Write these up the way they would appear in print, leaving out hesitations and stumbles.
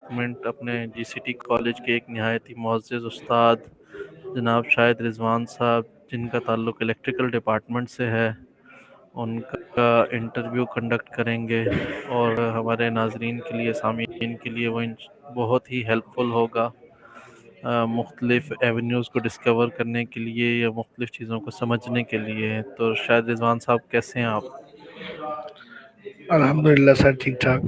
Document اپنے جی C T college کے ایک نہایت ہی معزز استاد جناب شاہد رضوان صاحب، جن کا تعلق الیکٹریکل ڈپارٹمنٹ سے ہے، ان کا انٹرویو کنڈکٹ کریں گے، اور ہمارے ناظرین کے لیے، سامعین کے لیے وہ بہت ہی ہیلپ فل ہوگا مختلف ایونیوز کو ڈسکور کرنے کے لیے یا مختلف چیزوں کو سمجھنے کے لیے۔ تو شاہد رضوان صاحب کیسے ہیں آپ؟ الحمدللہ سر، ٹھیک ٹھاک۔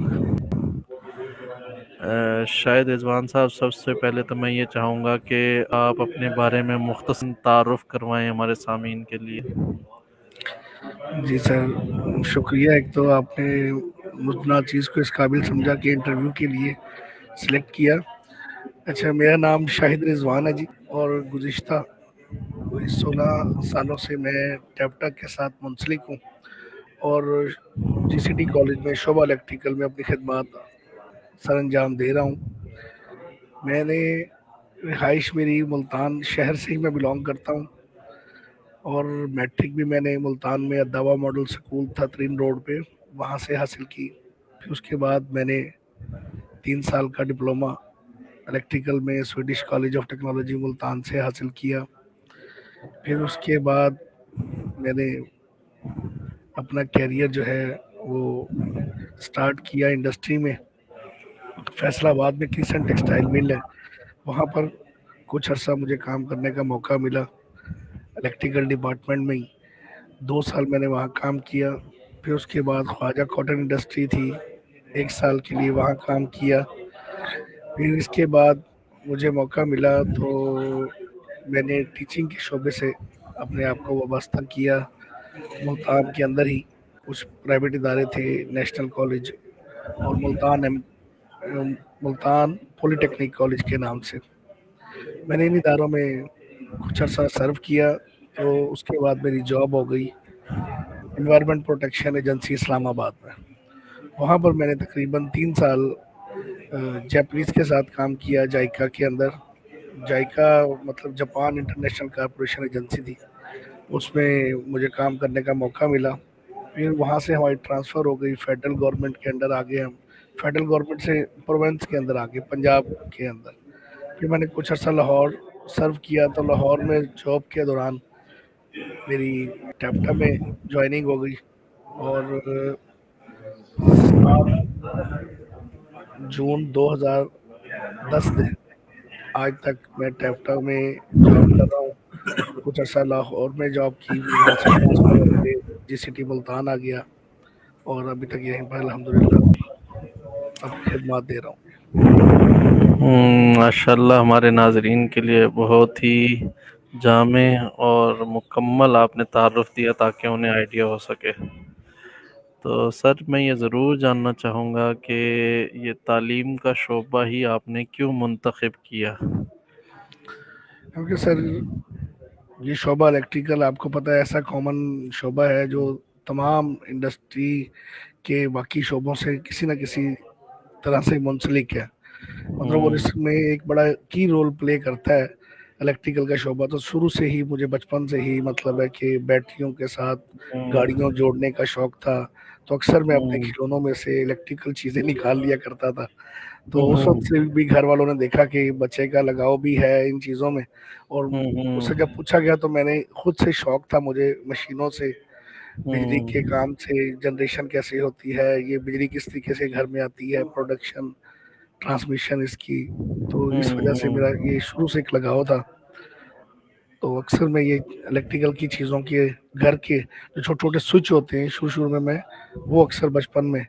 شاہد رضوان صاحب، سب سے پہلے تو میں یہ چاہوں گا کہ آپ اپنے بارے میں مختصر تعارف کروائیں ہمارے سامعین کے لیے۔ جی سر، شکریہ۔ ایک تو آپ نے مجھ ناچیز کو اس قابل سمجھا کہ انٹرویو کے لیے سلیکٹ کیا۔ اچھا، میرا نام شاہد رضوان ہے جی، اور گزشتہ کوئی 16 سالوں سے میں ٹیپٹا کے ساتھ منسلک ہوں، اور جی سی ٹی کالج میں شعبہ الیکٹریکل میں اپنی خدمات سر انجام دے رہا ہوں۔ میں نے رہائش میری ملتان شہر سے ہی میں بلانگ کرتا ہوں، اور میٹرک بھی میں نے ملتان میں اداوا ماڈل سکول تھا ترین روڈ پہ، وہاں سے حاصل کی۔ پھر اس کے بعد میں نے 3 سال کا ڈپلومہ الیکٹریکل میں Swedish college of technology Multan سے حاصل کیا۔ پھر اس کے بعد میں نے اپنا کیریئر جو ہے وہ سٹارٹ کیا انڈسٹری میں۔ فیصل آباد میں کریسن ٹیکسٹائل مل ہے، وہاں پر کچھ عرصہ مجھے کام کرنے کا موقع ملا الیکٹریکل ڈپارٹمنٹ میں ہی۔ 2 سال میں نے وہاں کام کیا۔ پھر اس کے بعد خواجہ کاٹن انڈسٹری تھی، 1 سال کے لیے وہاں کام کیا۔ پھر اس کے بعد مجھے موقع ملا تو میں نے ٹیچنگ کے شعبے سے اپنے آپ کو وابستہ کیا۔ ملتان کے اندر ہی کچھ پرائیویٹ ادارے تھے، نیشنل کالج اور ملتان پولی ٹیکنیک کالج کے نام سے۔ میں نے ان اداروں میں کچھ عرصہ سرو کیا، تو اس کے بعد میری جاب ہو گئی انوائرمنٹ پروٹیکشن ایجنسی اسلام آباد میں۔ وہاں پر میں نے تقریباً 3 سال جیپنیز کے ساتھ کام کیا، جائکا کے اندر۔ جائکا مطلب جاپان انٹرنیشنل کارپوریشن ایجنسی تھی، اس میں مجھے کام کرنے کا موقع ملا۔ پھر وہاں سے ہماری ٹرانسفر ہو گئی فیڈرل گورنمنٹ کے انڈر، آگے ہم فیڈرل گورنمنٹ سے پروونس کے اندر آگے پنجاب کے اندر۔ پھر میں نے کچھ عرصہ لاہور سرو کیا، تو لاہور میں جاب کے دوران میری ٹیپٹا میں جوائننگ ہو گئی، اور 7 جون 2010 سے آج تک میں ٹیپٹا میں جاب کر رہا ہوں۔ کچھ عرصہ لاہور میں جاب کی، پھر وہاں سے ٹرانسفر ہو کے جی سی ٹی ملتان آ گیا، اور ابھی تک یہیں پر الحمدللہ اپنی خدمات دے رہا ہوں۔ ماشاء اللہ، ہمارے ناظرین کے لیے بہت ہی جامع اور مکمل آپ نے تعارف دیا تاکہ انہیں آئیڈیا ہو سکے۔ تو سر، میں یہ ضرور جاننا چاہوں گا کہ یہ تعلیم کا شعبہ ہی آپ نے کیوں منتخب کیا؟ کیونکہ سر یہ شعبہ الیکٹریکل آپ کو پتہ ہے ایسا کامن شعبہ ہے جو تمام انڈسٹری کے باقی شعبوں سے کسی نہ کسی طرح سے منسلک ہے، مطلب اور اس میں ایک بڑا کی رول پلے کرتا ہے الیکٹریکل کا شعبہ۔ تو شروع سے ہی مجھے بچپن سے ہی مطلب ہے کہ بیٹریوں کے ساتھ گاڑیوں جوڑنے کا شوق تھا، تو اکثر میں اپنے کھلونوں میں سے الیکٹریکل چیزیں نکال لیا کرتا تھا۔ تو اس وقت سے بھی گھر والوں نے دیکھا کہ بچے کا لگاؤ بھی ہے ان چیزوں میں، اور اس سے جب پوچھا گیا تو میں نے خود سے شوق تھا مجھے مشینوں سے، بجلی کے کام سے، جنریشن کیسے ہوتی ہے، یہ بجلی کس طریقے سے گھر میں آتی ہے، پروڈکشن ٹرانسمیشن اس کی، تو اس وجہ سے میرا یہ شروع سے ایک لگاؤ تھا۔ تو اکثر میں یہ الیکٹریکل کی چیزوں کے گھر کے جو چھوٹے چھوٹے سوئچ ہوتے ہیں، شروع میں وہ اکثر بچپن میں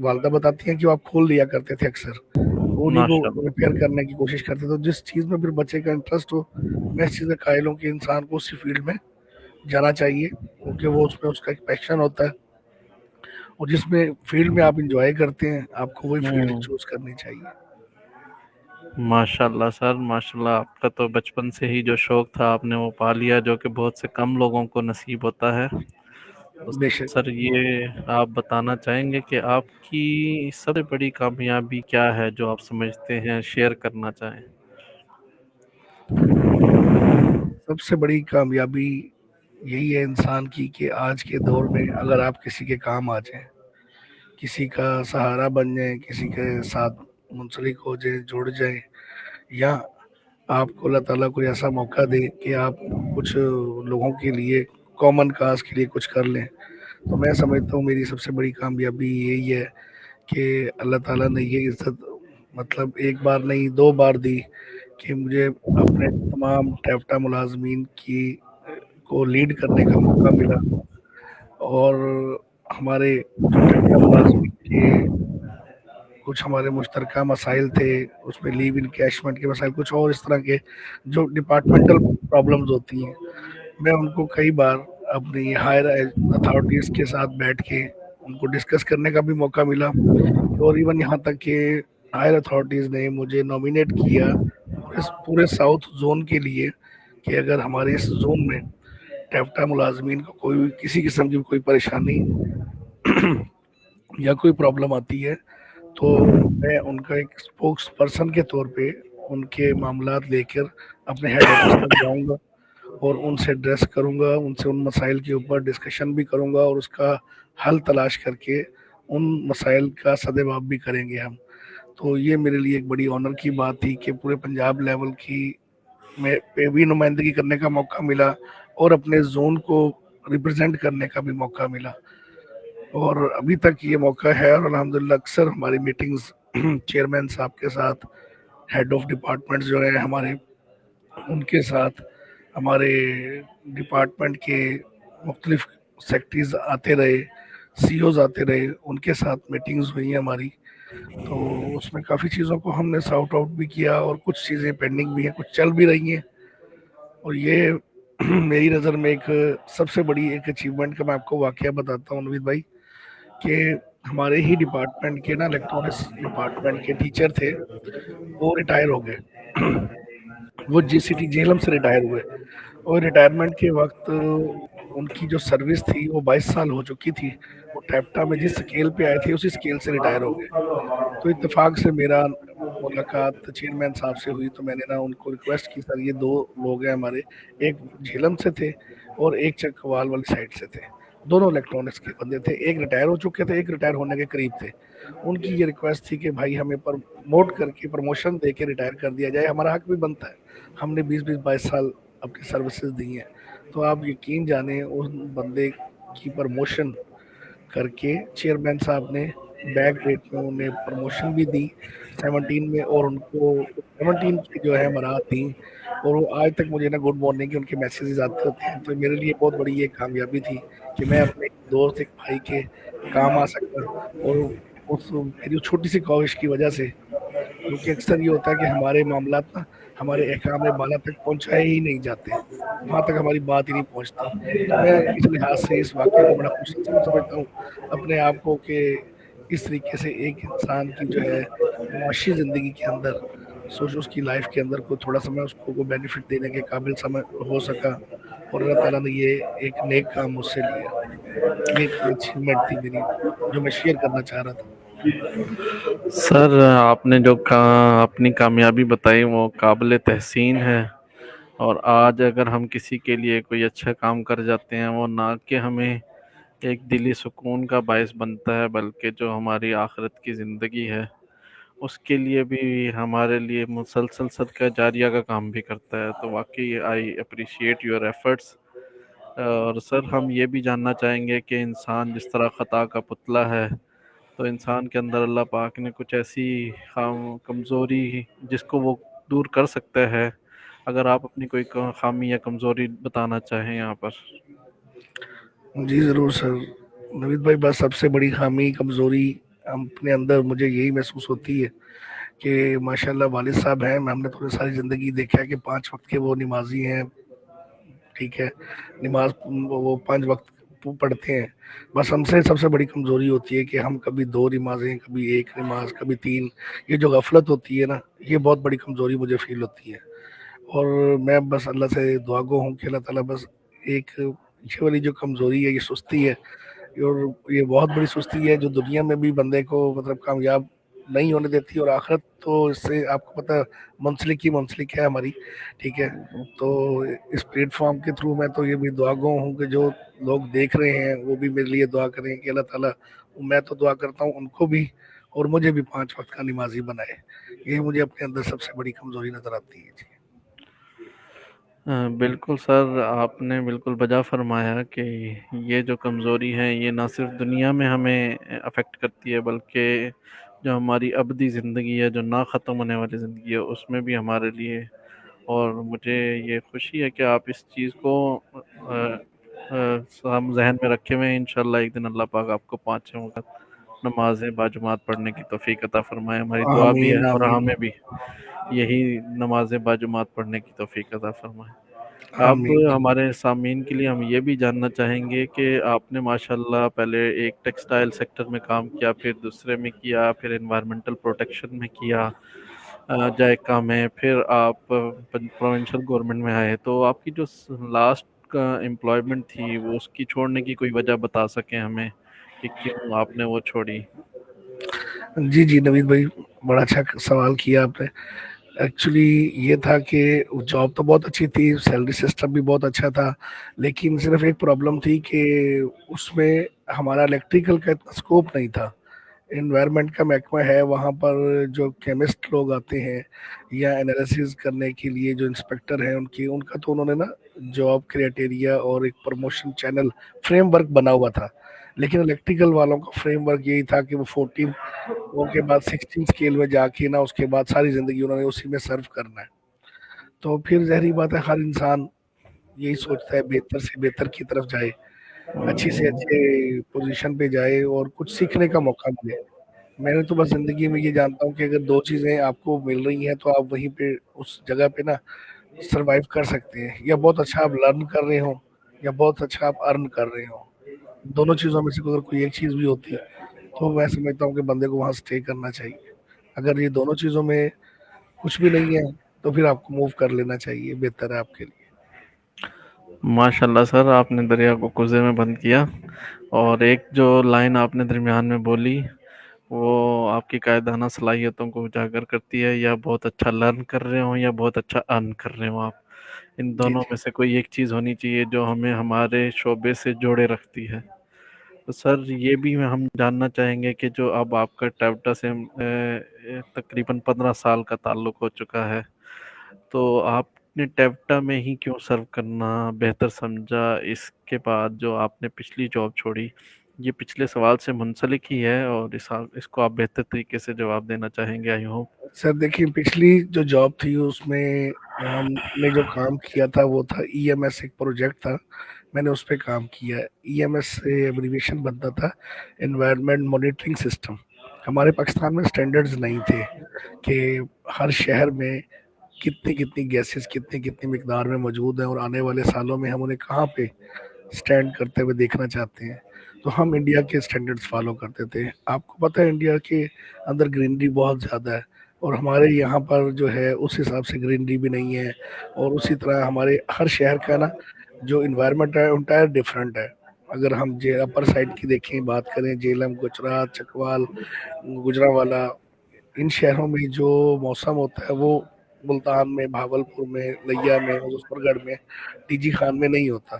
والدہ بتاتی ہیں کہ وہ آپ کھول لیا کرتے تھے اکثر، تو انہیں کو ماشاء اللہ۔ ریپیئر کرنے کی کوشش کرتے تھے۔ تو جس چیز میں پھر بچے کا انٹرسٹ ہو، میں اس چیز کا قائل ہوں کہ انسان کو اسی فیلڈ میں جانا چاہیے، کیونکہ وہ اس میں اس کا ایک پیشن ہوتا ہے، اور جس میں فیلڈ میں آپ انجوائے کرتے ہیں آپ کو وہی فیلڈ چوز کرنی چاہیے۔ ماشاء اللہ سر، ماشاء اللہ، آپ کا تو بچپن سے ہی جو شوق تھا آپ نے وہ پا لیا، جو کہ بہت سے کم لوگوں کو نصیب ہوتا ہے۔ تو بے شک۔ سر، یہ آپ بتانا چاہیں گے کہ آپ کی سب سے بڑی کامیابی کیا ہے جو آپ سمجھتے ہیں شیئر کرنا چاہیں؟ سب سے بڑی کامیابی یہی ہے انسان کی کہ آج کے دور میں اگر آپ کسی کے کام آ جائیں، کسی کا سہارا بن جائیں، کسی کے ساتھ मुंसलिक हो जाए, जुड़ जाए, या आपको अल्लाह ताला कोई ऐसा मौका दे कि आप कुछ लोगों के लिए, कॉमन काज के लिए कुछ कर लें। तो मैं समझता हूँ मेरी सबसे बड़ी कामयाबी यही है कि अल्लाह ताला ने ये इज़्ज़त मतलब एक बार नहीं 2 बार दी कि मुझे अपने तमाम टैफ़टा मुलाज़मीन की को लीड करने का मौका मिला। और हमारे जो टैफ़टा मुलाज़मीन के कुछ हमारे मुश्तरका मसाइल थे, उसमें लीव इनकैशमेंट के मसाइल, कुछ और इस तरह के जो डिपार्टमेंटल प्रॉब्लम्स होती हैं, मैं उनको कई बार अपनी हायर अथॉरिटीज़ के साथ बैठ के उनको डिस्कस करने का भी मौका मिला। और इवन यहाँ तक कि हायर अथॉरिटीज़ ने मुझे नॉमिनेट किया पूरे साउथ जोन के लिए कि अगर हमारे इस जोन में टैफ़टा मुलाज़मीन को कोई भी किसी किस्म की कोई परेशानी या कोई प्रॉब्लम आती है, तो मैं उनका एक स्पोक्स पर्सन के तौर पे उनके मामलात लेकर अपने हेड ऑफ़िस तक जाऊँगा और उनसे एड्रेस करूँगा, उनसे उन मसाइल के ऊपर डिस्कशन भी करूँगा और उसका हल तलाश करके उन मसाइल का सद्देबाब भी करेंगे हम। तो ये मेरे लिए एक बड़ी ऑनर की बात थी कि पूरे पंजाब लेवल की में पे भी नुमाइंदगी करने का मौका मिला और अपने ज़ोन को रिप्रेज़ेंट करने का भी मौका मिला। और अभी तक ये मौका है और अल्हम्दुलिल्लाह अक्सर हमारी मीटिंग्स चेयरमैन साहब के साथ, हेड ऑफ़ डिपार्टमेंट्स जो हैं हमारे, उनके साथ, हमारे डिपार्टमेंट के मुख्तलिफ सेक्रेटरीज आते रहे, सीईओज आते रहे, उनके साथ मीटिंग्स हुई हैं हमारी। तो उसमें काफ़ी चीज़ों को हमने सॉर्ट आउट भी किया और कुछ चीज़ें पेंडिंग भी हैं, कुछ चल भी रही हैं। और ये मेरी नज़र में एक सबसे बड़ी एक अचीवमेंट का मैं आपको वाकया बताता हूँ नवीद भाई, कि हमारे ही डिपार्टमेंट के ना इलेक्ट्रॉनिक्स डिपार्टमेंट के टीचर थे, वो रिटायर हो गए। वो जीसीटी जेहलम से रिटायर हुए और रिटायरमेंट के वक्त उनकी जो सर्विस थी वो 22 साल हो चुकी थी। वो टैप्टा में जिस स्केल पे आए थे उसी स्केल से रिटायर हो गए। तो इत्तेफाक से मेरा मुलाकात चेयरमैन साहब से हुई, तो मैंने ना उनको रिक्वेस्ट की, सर ये 2 लोग हैं हमारे, एक झेलम से थे और एक चकवाल वाली साइड से थे। दोनों इलेक्ट्रॉनिक्स के बंदे थे, एक रिटायर हो चुके थे, एक रिटायर होने के करीब थे। उनकी ये रिक्वेस्ट थी कि भाई हमें प्रमोट करके प्रमोशन दे के रिटायर कर दिया जाए, हमारा हक भी बनता है। हमने 20-20 22 साल अपनी सर्विसेज दी हैं। तो आप यकीन जाने उस बंदे की प्रमोशन करके चेयरमैन साहब ने बैक डेट में उन्हें प्रमोशन भी दी 17 में, और उनको 17 की जो है बारात दी। और वो आज तक मुझे ना गुड मॉर्निंग के उनके मैसेजेस आते होते हैं। तो मेरे लिए बहुत बड़ी ये कामयाबी थी कि मैं अपने एक दोस्त, एक भाई के काम आ सका। और उस मेरी छोटी सी ख्वाहिश की वजह से, क्योंकि अक्सर ये होता है कि हमारे मामलात ना हमारे अहकाम बाला तक पहुँचाए ही नहीं जाते, वहाँ तक हमारी बात ही नहीं पहुँचती। तो मैं इस लिहाज से इस वाक़ये को बड़ा खुशनसीब समझता हूँ अपने आप को कि इस तरीके से एक इंसान की जो है मुआशी ज़िंदगी के अंदर, सोच उसकी लाइफ़ के अंदर कोई थोड़ा-सा मैं उसको को बेनिफिट देने के काबिल समय हो सका, और अल्लाह ताला ने ये एक नेक काम मुझसे लिया। ये एक अचीवमेंट थी मेरी, जो मैं शेयर करना चाह रहा था। सर, आपने जो अपनी कामयाबी बताई वो काबिल तहसीन है। और आज अगर हम किसी के लिए कोई अच्छा काम कर जाते हैं, वो ना कि हमें एक दिली सुकून का बायस बनता है, बल्कि जो हमारी आखिरत की ज़िंदगी है उसके लिए भी हमारे लिए मुसलसल सदका जारिया का काम भी करता है। तो वाकई आई अप्रिशिएट योर एफर्ट्स। और सर, हम ये भी जानना चाहेंगे कि इंसान जिस तरह ख़ता का पुतला है, तो इंसान के अंदर अल्लाह पाक ने कुछ ऐसी कमज़ोरी जिसको वो दूर कर सकता है। अगर आप अपनी कोई खामी या कमज़ोरी बताना चाहें यहाँ पर। जी, ज़रूर सर। नवीद भाई, बस सबसे बड़ी ख़ामी, कमज़ोरी अपने अंदर मुझे यही महसूस होती है कि माशाल्लाह वालिद साहब हैं, हमने थोड़ी सारी ज़िंदगी देखा है कि 5 वक़्त के वो नमाज़ी हैं, ठीक है? नमाज़ वो 5 वक़्त पढ़ते हैं। बस हमसे सबसे बड़ी कमज़ोरी होती है कि हम कभी 2 नमाज़ें, कभी 1 नमाज़, कभी 3, ये जो गफ़लत होती है ना, ये बहुत बड़ी कमज़ोरी मुझे फ़ील होती है। और मैं बस अल्लाह से दुआ गो हूँ कि अल्लाह ताला बस एक ये वाली जो कमज़ोरी है, ये सुस्ती है, और ये बहुत बड़ी सुस्ती है जो दुनिया में भी बंदे को मतलब कामयाब नहीं होने देती, और आखिरत तो इससे आपको पता है मुंसलिक ही मुंसलिक है हमारी, ठीक है? तो इस प्लेटफॉर्म के थ्रू मैं तो ये भी दुआ गो हूँ कि जो लोग देख रहे हैं वो भी मेरे लिए दुआ करें कि अल्लाह ताला, मैं तो दुआ करता हूँ उनको भी اور مجھے بھی 5 وقت کا نمازی بنائے. یہ مجھے اپنے اندر سب سے بڑی کمزوری نظر آتی ہے. جی بالکل سر، آپ نے بالکل بجا فرمایا کہ یہ جو کمزوری ہے یہ نہ صرف دنیا میں ہمیں افیکٹ کرتی ہے، بلکہ جو ہماری ابدی زندگی ہے، جو نہ ختم ہونے والی زندگی ہے، اس میں بھی ہمارے لیے. اور مجھے یہ خوشی ہے کہ آپ اس چیز کو ہم ذہن میں رکھے ہوئے ہیں. انشاءاللہ ایک دن اللہ پاک آپ کو 5 وقت نمازیں باجماعت پڑھنے کی توفیق عطا فرمائے. ہماری دعا بھی آمین ہے اور آمین ہمیں بھی یہی نمازیں باجماعت پڑھنے کی توفیق عطا فرمائے. اب آمین. ہمارے سامعین کے لیے ہم یہ بھی جاننا چاہیں گے کہ آپ نے ماشاءاللہ پہلے ایک ٹیکسٹائل سیکٹر میں کام کیا، پھر دوسرے میں کیا، پھر انوائرمنٹل پروٹیکشن میں کیا، جائکا میں، پھر آپ پروونشل گورنمنٹ میں آئے. تو آپ کی جو لاسٹ کا امپلائمنٹ تھی وہ اس کی چھوڑنے کی کوئی وجہ بتا سکیں ہمیں کہ کیوں آپ نے وہ چھوڑی؟ جی جی نوید بھائی، بڑا اچھا سوال کیا آپ نے. ایکچولی یہ تھا کہ جاب تو بہت اچھی تھی، سیلری سسٹم بھی بہت اچھا تھا، لیکن صرف ایک پرابلم تھی کہ اس میں ہمارا الیکٹریکل کا اتنا اسکوپ نہیں تھا. انوائرمنٹ کا محکمہ ہے، وہاں پر جو کیمسٹ لوگ آتے ہیں یا انالیسز کرنے کے لیے جو انسپیکٹر ہیں ان کا تو انہوں نے نا جاب کریٹیریا اور ایک پروموشن چینل فریم ورک بنا ہوا تھا. لیکن الیکٹریکل والوں کا فریم ورک یہی تھا کہ وہ 14 کے بعد 16 اسکیل میں جا کے نا اس کے بعد ساری زندگی انہوں نے اسی میں سرو کرنا ہے. تو پھر ظاہری بات ہے، ہر انسان یہی سوچتا ہے بہتر سے بہتر کی طرف جائے، اچھی سے اچھے پوزیشن پہ جائے اور کچھ سیکھنے کا موقع ملے. میں نے تو بس زندگی میں یہ جانتا ہوں کہ اگر 2 چیزیں آپ کو مل رہی ہیں تو آپ وہیں پہ اس جگہ پہ نا سروائیو کر سکتے ہیں. یا بہت اچھا آپ لرن کر رہے ہوں یا بہت اچھا آپ ارن کر رہے ہوں. دونوں چیزوں میں سے اگر کوئی ایک چیز بھی ہوتی تو میں سمجھتا ہوں کہ بندے کو وہاں اسٹے کرنا چاہیے. اگر یہ دونوں چیزوں میں کچھ بھی نہیں ہے تو پھر آپ کو موو کر لینا چاہیے، بہتر ہے آپ کے لیے. ماشاءاللہ سر، آپ نے دریا کو کوزے میں بند کیا. اور ایک جو لائن آپ نے درمیان میں بولی وہ آپ کی قائدانہ صلاحیتوں کو اجاگر کرتی ہے. یا بہت اچھا لرن کر رہے ہوں یا بہت اچھا ارن کر رہے ہوں آپ، ان جی دونوں جی میں سے کوئی ایک چیز ہونی چاہیے جو ہمیں ہمارے شعبے سے جوڑے رکھتی ہے. تو سر یہ بھی ہم جاننا چاہیں گے کہ جو اب آپ کا ٹیوٹا سے تقریباً 15 سال کا تعلق ہو چکا ہے، تو آپ نے ٹیوٹا میں ہی کیوں سرو کرنا بہتر سمجھا؟ اس کے بعد جو آپ نے پچھلی جاب چھوڑی، یہ پچھلے سوال سے منسلک ہی ہے اور اس کو آپ بہتر طریقے سے جواب دینا چاہیں گے. I hope. سر دیکھیے، پچھلی جو جاب تھی اس میں ہم نے جو کام کیا تھا وہ تھا ای ایم ایس. ایک پروجیکٹ تھا، میں نے اس پہ کام کیا. ای ایم ایس سے ایبریویشن بنتا تھا انوائرمنٹ مانیٹرنگ سسٹم. ہمارے پاکستان میں سٹینڈرڈز نہیں تھے کہ ہر شہر میں کتنی کتنی گیسز کتنی کتنی مقدار میں موجود ہیں اور آنے والے سالوں میں ہم انہیں کہاں پہ سٹینڈ کرتے ہوئے دیکھنا چاہتے ہیں. تو ہم انڈیا کے سٹینڈرڈز فالو کرتے تھے. آپ کو پتہ ہے انڈیا کے اندر گرینری بہت زیادہ ہے اور ہمارے یہاں پر جو ہے اس حساب سے گرینری بھی نہیں ہے. اور اسی طرح ہمارے ہر شہر کا نا جو انوائرمنٹ ہے انٹائر ڈفرینٹ ہے. اگر ہم اپر سائڈ کی دیکھیں، بات کریں جیلم، گجرات، چکوال، گجرانوالہ، ان شہروں میں جو موسم ہوتا ہے وہ ملتان میں، بھاولپور میں، لیا میں، مظفر گڑھ میں، ٹی جی خان میں نہیں ہوتا.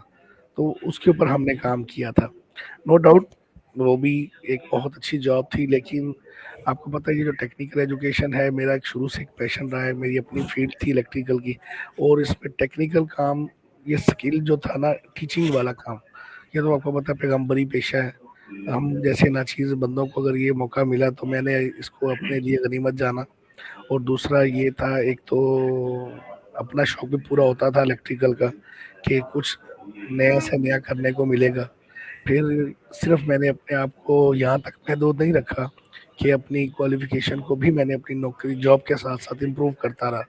تو اس کے اوپر ہم نے کام کیا تھا. نو ڈاؤٹ وہ بھی ایک بہت اچھی جاب تھی، لیکن آپ کو پتہ ہے یہ جو ٹیکنیکل ایجوکیشن ہے میرا ایک شروع سے ایک پیشن رہا ہے. میری اپنی فیلڈ تھی الیکٹریکل کی، اور اس میں ٹیکنیکل کام، یہ سکل جو تھا نا ٹیچنگ والا کام، یہ تو آپ کو پتہ ہے پیغمبری پیشہ ہے. ہم جیسے ناچیز بندوں کو اگر یہ موقع ملا تو میں نے اس کو اپنے لیے غنیمت جانا. اور دوسرا یہ تھا، ایک تو اپنا شوق بھی پورا ہوتا تھا الیکٹریکل کا کہ کچھ نیا سے نیا کرنے کو ملے گا. پھر صرف میں نے اپنے آپ کو یہاں تک محدود نہیں رکھا کہ اپنی کوالیفیکیشن کو بھی میں نے اپنی نوکری جاب کے ساتھ ساتھ امپروو کرتا رہا.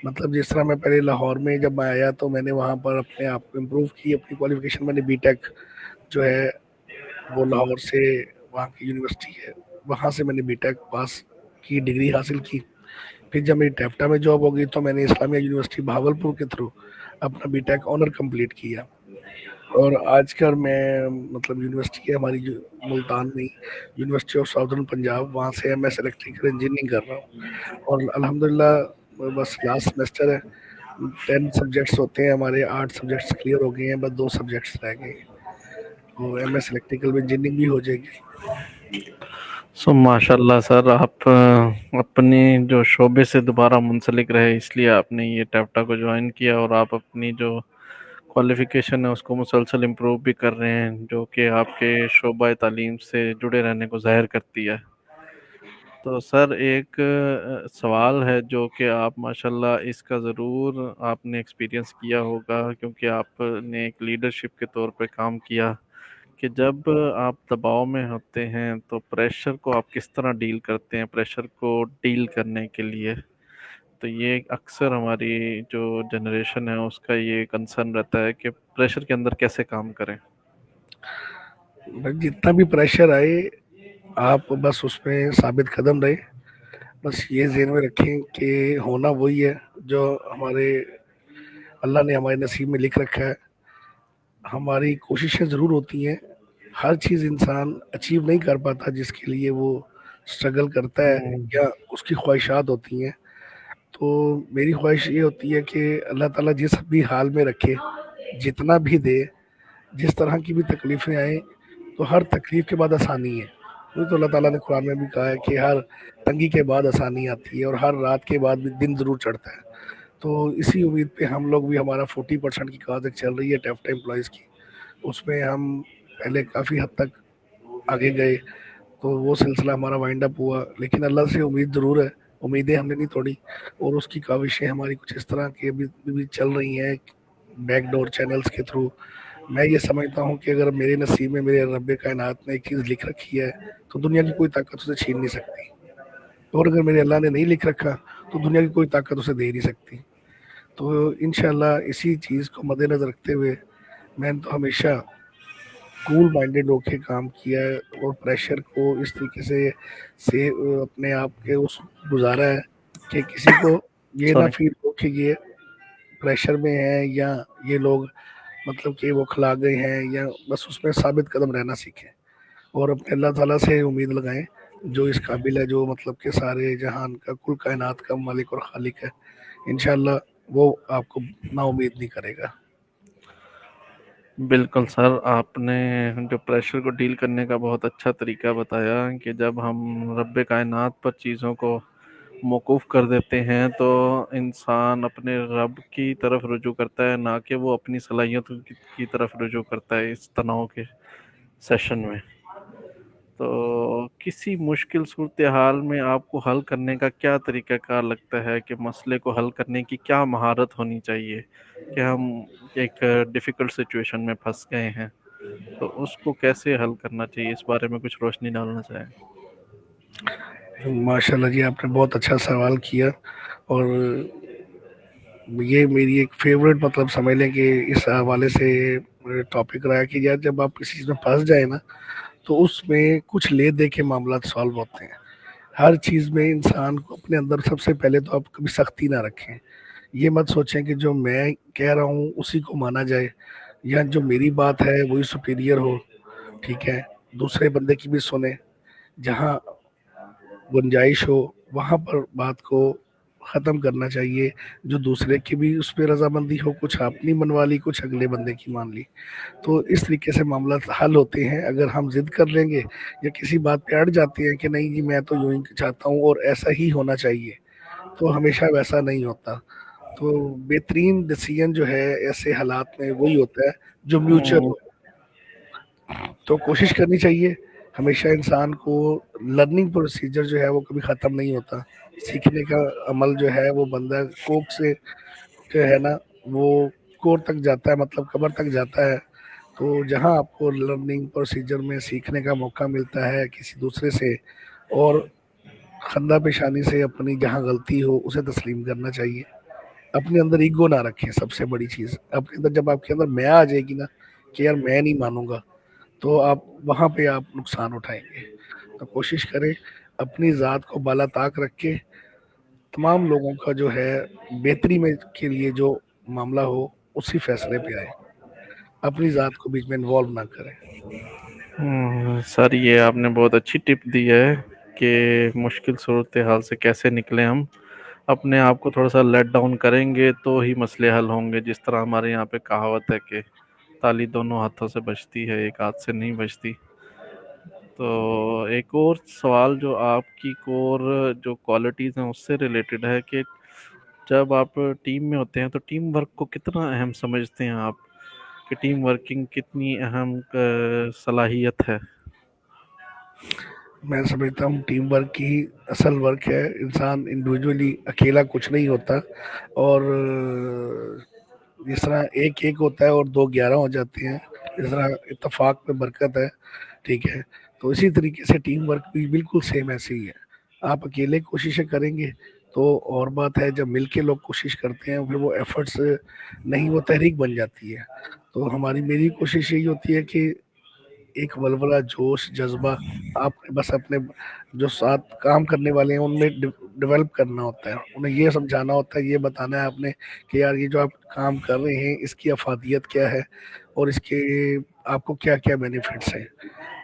مطلب جس طرح میں پہلے لاہور میں جب میں آیا تو میں نے وہاں پر اپنے آپ کو امپروو کی. اپنی کوالیفیکیشن میں نے بی ٹیک جو ہے وہ لاہور سے، وہاں کی یونیورسٹی ہے، وہاں سے میں نے بی ٹیک پاس کی ڈگری حاصل کی. پھر جب میری ٹیفٹا میں جاب ہوگی تو میں نے اسلامیہ یونیورسٹی بھاولپور کے تھرو اپنا بی ٹیک آنر کمپلیٹ کیا. اور آج کل میں مطلب یونیورسٹی ہے ہماری جو ملتان میں، یونیورسٹی آف ساؤدرن پنجاب، وہاں سے ایم ایس الیکٹریکل انجینئرنگ کر رہا ہوں. اور الحمدللہ بس لاسٹ سیمسٹر ہے. 10 سبجیکٹس ہوتے ہیں ہمارے، 8 سبجیکٹس کلیئر ہو گئے ہیں، بس 2 سبجیکٹس رہ گئے ہیں. تو ایم ایس الیکٹریکل میں انجینئرنگ بھی ہو جائے گی. माशाल्लाह सर, आप अपनी जो शोबे से दोबारा मुंसलिक रहे इसलिए आपने ये टैप्टा को ज्वाइन किया, और आप अपनी जो क्वालिफिकेशन है उसको मुसलसल इम्प्रूव भी कर रहे हैं, जो कि आपके शोबा तालीम से जुड़े रहने को ज़ाहिर करती है। तो सर एक सवाल है जो कि आप माशाल्लाह इसका ज़रूर आपने एक्सपीरियंस किया होगा, क्योंकि आपने एक लीडरशिप के तौर पे काम किया, कि जब आप दबाव में होते हैं तो प्रेशर को आप किस तरह डील करते हैं, प्रेशर को डील करने के लिए। तो ये अक्सर हमारी जो जनरेशन है उसका ये कंसर्न रहता है कि प्रेशर के अंदर कैसे काम करें। भाई जितना भी प्रेशर आए, आप बस उसमें साबित कदम रहे। बस ये ज़हन में रखें कि होना वही है जो हमारे अल्लाह ने हमारे नसीब में लिख रखा है। हमारी कोशिशें ज़रूर होती हैं, हर चीज़ इंसान अचीव नहीं कर पाता जिसके लिए वो स्ट्रगल करता है हम्म। या उसकी ख्वाहिशात होती हैं। तो मेरी ख्वाहिश ये होती है कि अल्लाह ताला जिस भी हाल में रखे, जितना भी दे, जिस तरह की भी तकलीफ़ें आए, तो हर तकलीफ़ के बाद आसानी है। वही तो अल्लाह ताला ने कुरान में भी कहा है कि हर तंगी के बाद आसानी आती है और हर रात के बाद भी दिन ज़रूर चढ़ता है। तो इसी उम्मीद पे हम लोग भी, हमारा 40% की कॉज एक चल रही है टेफ्ट एम्प्लॉयज़ की। उसमें हम पहले काफ़ी हद तक आगे गए, तो वो सिलसिला हमारा वाइंड अप हुआ, लेकिन अल्लाह से उम्मीद ज़रूर है, उम्मीदें हमने नहीं तोड़ी। और उसकी काविशें हमारी कुछ इस तरह की अभी भी चल रही हैं, बैकडोर चैनल्स के थ्रू। मैं ये समझता हूँ कि अगर मेरे नसीब में मेरे रब कायनात ने एक चीज़ लिख रखी है, तो दुनिया की कोई ताकत उसे छीन नहीं सकती। और अगर मेरे अल्लाह ने नहीं लिख रखा, तो दुनिया की कोई ताकत उसे दे ही नहीं सकती। तो इंशाल्लाह इसी चीज़ को मद्देनज़र रखते हुए मैंने तो हमेशा कूल माइंडेड होके काम किया है और प्रेशर को इस तरीके से अपने आप के उस गुजारा है कि किसी को ये ना सॉरी। फील हो कि ये प्रेशर में है या ये लोग मतलब कि वो खिला गए हैं, या बस उसमें साबित कदम रहना सीखें और अपने अल्लाह ताला से उम्मीद लगाएं, जो इस काबिल है, जो मतलब कि सारे जहान का कुल कायनात का मालिक और खालिक है। इंशाल्लाह वो आपको ना उम्मीद नहीं करेगा। बिल्कुल सर, आपने जो प्रेशर को डील करने का बहुत अच्छा तरीका बताया, कि जब हम रब्बे कायनात पर चीज़ों को मौकूफ़ कर देते हैं तो इंसान अपने रब की तरफ रुजू करता है, ना कि वो अपनी सलाहियतों की तरफ रुजू करता है इस तनाव के सेशन में। तो किसी मुश्किल सूरत हाल में आपको हल करने का क्या तरीक़ाकार लगता है, कि मसले को हल करने की क्या महारत होनी चाहिए, कि हम एक डिफ़िकल्ट सिचुएशन में फँस गए हैं, तो उसको कैसे हल करना चाहिए? इस बारे में कुछ रोशनी डालना चाहें? माशाल्लाह जी, आपने बहुत अच्छा सवाल किया। और ये मेरी एक फेवरेट, मतलब समझ लें कि इस हवाले से टॉपिक रहा है कि यार जब आप किसी चीज़ में फंस जाए ना, तो उसमें कुछ ले दे के मामला सॉल्व होते हैं। हर चीज़ में इंसान को अपने अंदर सबसे पहले तो आप कभी सख्ती ना रखें। ये मत सोचें कि जो मैं कह रहा हूँ उसी को माना जाए, या जो मेरी बात है वही सुपीरियर हो। ठीक है, दूसरे बंदे की भी सुने, जहाँ गुंजाइश हो वहाँ पर बात को ख़त्म करना चाहिए। जो दूसरे की भी उस पर रजामंदी हो, कुछ अपनी मनवा ली, कुछ अगले बंदे की मान ली, तो इस तरीके से मामला हल होते हैं। अगर हम जिद कर लेंगे या किसी बात पे अड़ जाते हैं कि नहीं जी मैं तो यूं ही चाहता हूँ और ऐसा ही होना चाहिए, तो हमेशा वैसा नहीं होता। तो बेहतरीन डिसीजन जो है ऐसे हालात में वही होता है जो म्यूचुअल हुँ। हो। तो कोशिश करनी चाहिए हमेशा इंसान को। लर्निंग प्रोसीजर जो है वो कभी ख़त्म नहीं होता। सीखने का अमल जो है वो बंदा कोख से जो है ना, वो कोर तक जाता है, मतलब कब्र तक जाता है। तो जहाँ आपको लर्निंग प्रोसीजर में सीखने का मौका मिलता है किसी दूसरे से, और खंदा पेशानी से अपनी जहाँ गलती हो उसे तस्लीम करना चाहिए। अपने अंदर ईगो ना रखें, सबसे बड़ी चीज़ आपके अंदर, जब आपके अंदर मैं आ जाएगी ना कि यार मैं नहीं मानूंगा, तो आप वहाँ पे आप नुकसान उठाएंगे। तो कोशिश करें अपनी ज़ात को बाला ताक रख के तमाम लोगों का जो है बेहतरी में के लिए जो मामला हो उसी फैसले पे आए, अपनी ज़ात को बीच में इन्वॉल्व ना करें। सर ये आपने बहुत अच्छी टिप दी है कि मुश्किल सूरत हाल से कैसे निकलें हम। अपने आप को थोड़ा सा लेट डाउन करेंगे तो ही मसले हल होंगे। जिस तरह हमारे यहाँ पे कहावत है कि ताली दोनों हाथों से बजती है, एक हाथ से नहीं बजती। तो एक और सवाल जो आपकी कोर जो क्वालिटीज़ हैं उससे रिलेटेड है कि जब आप टीम में होते हैं तो टीम वर्क को कितना अहम समझते हैं आप, कि टीम वर्किंग कितनी अहम सलाहियत है? मैं समझता हूँ टीम वर्क की असल वर्क है। इंसान इंडिविजुअली अकेला कुछ नहीं होता, और जिस तरह एक एक होता है और दो 11 हो जाते हैं, जिस तरह इत्तेफाक में बरकत है, ठीक है, तो इसी तरीके से टीम वर्क भी बिल्कुल सेम ऐसे ही है। आप अकेले कोशिशें करेंगे तो और बात है, जब मिलके लोग कोशिश करते हैं फिर वो एफर्ट्स नहीं, वो तहरीक बन जाती है। तो हमारी मेरी कोशिश यही होती है कि एक वल्वला, जोश, जज़्बा आपने बस अपने जो साथ काम करने वाले हैं उनमें डेवलप करना होता है। उन्हें ये समझाना होता है, ये बताना है आपने कि यार ये जो आप काम कर रहे हैं इसकी अफ़ादियत क्या है और इसके आपको क्या-क्या बेनिफिट्स हैं,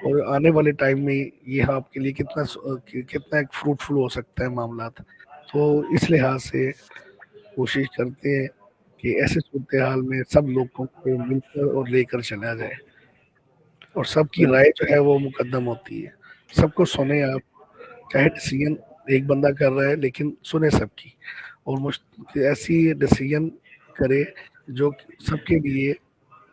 और आने वाले टाइम में ये आपके लिए कितना एक फ्रूटफुल हो सकता है मामलात। तो इस लिहाज से कोशिश करते हैं कि ऐसे सूरत-ए-हाल में सब लोगों को मिलकर और लेकर चला जाए। और सबकी बिल, राय जो है वो मुकद्दम होती है। सबको सुने आप, चाहे डिसीजन एक बंदा कर रहा है लेकिन सुने सबकी, और ऐसी डिसीजन करे जो सबके लिए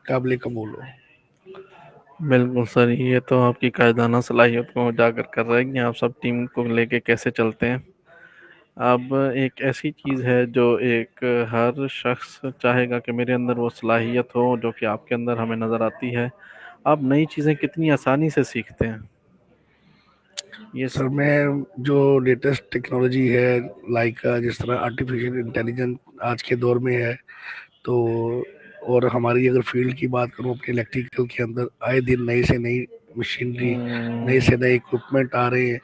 काबिल कबूल हो। बिल्कुल सर, ये तो आपकी कायदाना सलाहियत को उजागर कर रहा है कि आप सब टीम को लेके कैसे चलते हैं। अब एक ऐसी चीज़ है जो एक हर शख्स चाहेगा कि मेरे अंदर वो सलाहियत हो जो कि आपके अंदर हमें नज़र आती है। आप नई चीज़ें कितनी आसानी से सीखते हैं? ये सर मैं जो लेटेस्ट टेक्नोलॉजी है, लाइक जिस तरह आर्टिफिशियल इंटेलिजेंस आज के दौर में है, तो और हमारी अगर फील्ड की बात करूँ अपने इलेक्ट्रिकल के अंदर, आए दिन नई से नई मशीनरी, नए से नए इक्विपमेंट आ रहे हैं,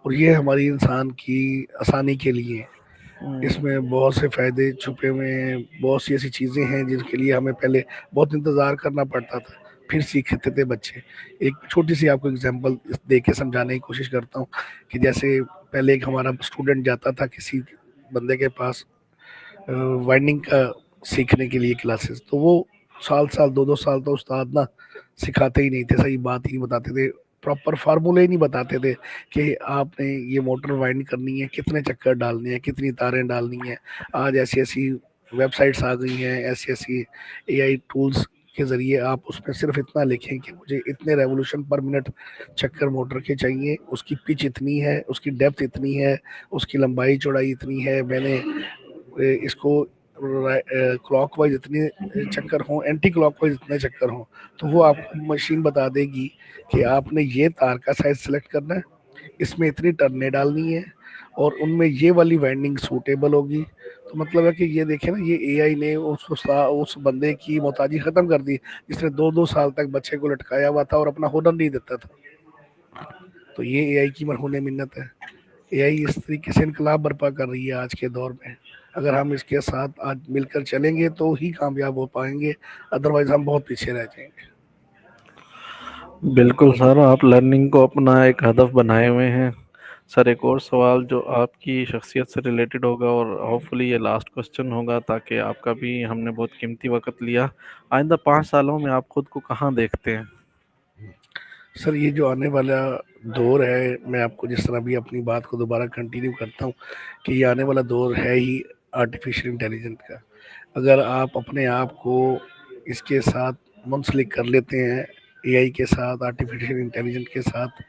और ये हमारी इंसान की आसानी के लिए है। इसमें बहुत से फ़ायदे छुपे हुए हैं, बहुत सी ऐसी चीज़ें हैं जिनके लिए हमें पहले बहुत इंतज़ार करना पड़ता था, फिर सीखते थे बच्चे। एक छोटी-सी आपको एग्ज़ाम्पल दे के समझाने की कोशिश करता हूँ कि जैसे पहले एक हमारा स्टूडेंट जाता था किसी बंदे के पास वाइंडिंग का सीखने के लिए क्लासेस, तो वो साल-साल 2-2 साल तो उस्ताद ना सिखाते ही नहीं थे, सही बात ही नहीं बताते थे, प्रॉपर फार्मूले ही नहीं बताते थे कि आपने ये मोटर वाइंड करनी है, कितने चक्कर डालने हैं, कितनी तारें डालनी हैं। आज ऐसी-ऐसी वेबसाइट्स आ गई हैं, ऐसी-ऐसी एआई टूल्स के ज़रिए आप उसमें सिर्फ़ इतना लिखें कि मुझे इतने रेवोल्यूशन पर मिनट चक्कर मोटर के चाहिए, उसकी पिच इतनी है, उसकी डेप्थ इतनी है, उसकी लंबाई चौड़ाई इतनी है, मैंने इसको क्लॉकवाइज इतने चक्कर हों, एंटी क्लॉकवाइज इतने चक्कर हों, तो वो आपको मशीन बता देगी कि आपने ये तार का साइज सेलेक्ट करना है, इसमें इतनी टर्नें डालनी है, और उनमें ये वाली वाइंडिंग सूटेबल होगी। तो मतलब है कि ये देखें ना, ये एआई ने उस बंदे की मोहताजी खत्म कर दी जिसने 2-2 साल तक बच्चे को लटकाया हुआ था और अपना हुनर नहीं देता था। तो ये एआई की मरहून मिन्नत है। एआई इस तरीके से इनकलाब बर्पा कर रही है आज के दौर में। अगर हम इसके साथ आज मिलकर चलेंगे तो ही कामयाब हो पाएंगे, अदरवाइज हम बहुत पीछे रह जाएंगे। बिल्कुल सर, आप लर्निंग को अपना एक हदफ बनाए हुए हैं। सर एक और सवाल जो आपकी शख्सियत से रिलेटेड होगा और होपफुली ये लास्ट क्वेश्चन होगा, ताकि आपका भी हमने बहुत कीमती वक्त लिया। आइंदा 5 सालों में आप खुद को कहाँ देखते हैं? सर ये जो आने वाला दौर है, मैं आपको जिस तरह भी अपनी बात को दोबारा कंटिन्यू करता हूँ कि ये आने वाला दौर है ही आर्टिफिशियल इंटेलिजेंस का। अगर आप अपने आप को इसके साथ मुंसलिक कर लेते हैं, एआई के साथ, आर्टिफिशियल इंटेलिजेंस के साथ,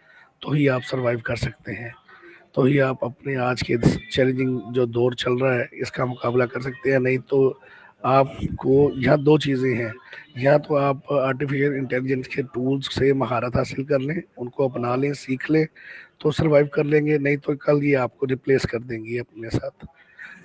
तो ही आप सरवाइव कर सकते हैं, तो ही आप अपने आज के चैलेंजिंग जो दौर चल रहा है इसका मुकाबला कर सकते हैं। नहीं तो आपको यहाँ दो चीज़ें हैं, या तो आप आर्टिफिशियल इंटेलिजेंस के टूल्स से महारत हासिल कर लें, उनको अपना लें, सीख लें, तो सर्वाइव कर लेंगे, नहीं तो कल ये आपको रिप्लेस कर देंगी अपने साथ।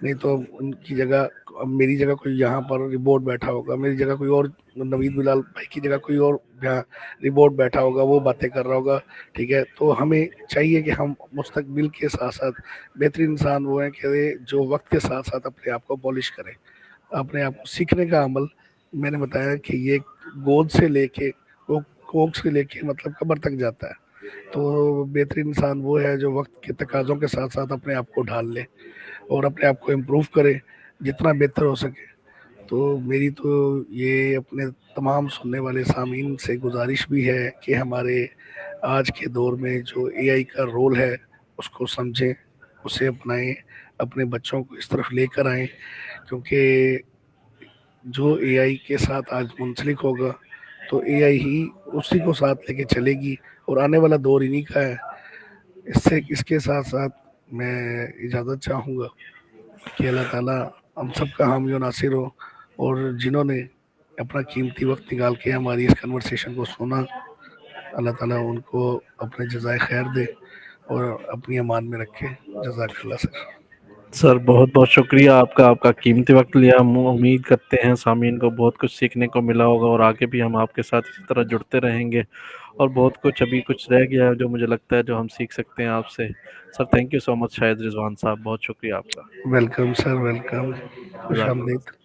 नहीं तो उनकी जगह, अब मेरी जगह कोई यहाँ पर रिपोर्ट बैठा होगा, मेरी जगह कोई और, नवीद बिलाल भाई की जगह कोई और यहाँ रिपोर्ट बैठा होगा, वो बातें कर रहा होगा, ठीक है। तो हमें चाहिए कि हम मुस्तकबिल के साथ साथ बेहतरीन इंसान वो हैं कि जो वक्त के साथ साथ अपने आप को पॉलिश करें, अपने आप को सीखने का अमल। मैंने बताया कि ये गोद से लेके वो कोख से लेके मतलब कब्र तक जाता है। तो बेहतरीन इंसान वो है जो वक्त के तकाज़ों के साथ साथ अपने आप को ढाल ले और अपने आप को इम्प्रूव करे जितना बेहतर हो सके। तो मेरी तो ये अपने तमाम सुनने वाले सामीन से गुजारिश भी है कि हमारे آج کے دور میں جو اے آئی کا رول ہے اس کو سمجھیں، اسے اپنائیں، اپنے بچوں کو اس طرف لے کر آئیں، کیونکہ جو اے آئی کے ساتھ آج منسلک ہوگا تو اے آئی ہی اسی کو ساتھ لے کے چلے گی، اور آنے والا دور انہی کا ہے۔ اس کے ساتھ ساتھ میں اجازت چاہوں گا کہ اللہ تعالیٰ ہم سب کا حامی و ناصر ہو، اور جنہوں نے اپنا قیمتی وقت نکال کے ہماری اس کنورسیشن کو سنا، اللہ تعالیٰ ان کو اپنے جزائے خیر دے اور اپنی امان میں رکھے۔ جزاک اللہ سر۔ سر بہت بہت شکریہ آپ کا قیمتی وقت لیا۔ ہم امید کرتے ہیں سامعین کو بہت کچھ سیکھنے کو ملا ہوگا، اور آگے بھی ہم آپ کے ساتھ اسی طرح جڑتے رہیں گے، اور بہت کچھ ابھی کچھ رہ گیا ہے جو مجھے لگتا ہے جو ہم سیکھ سکتے ہیں آپ سے۔ سر تھینک یو سو مچ شاہد رضوان صاحب، بہت شکریہ آپ کا۔ ویلکم سر، ویلکم، خوش جزاک اللہ۔ آمدید۔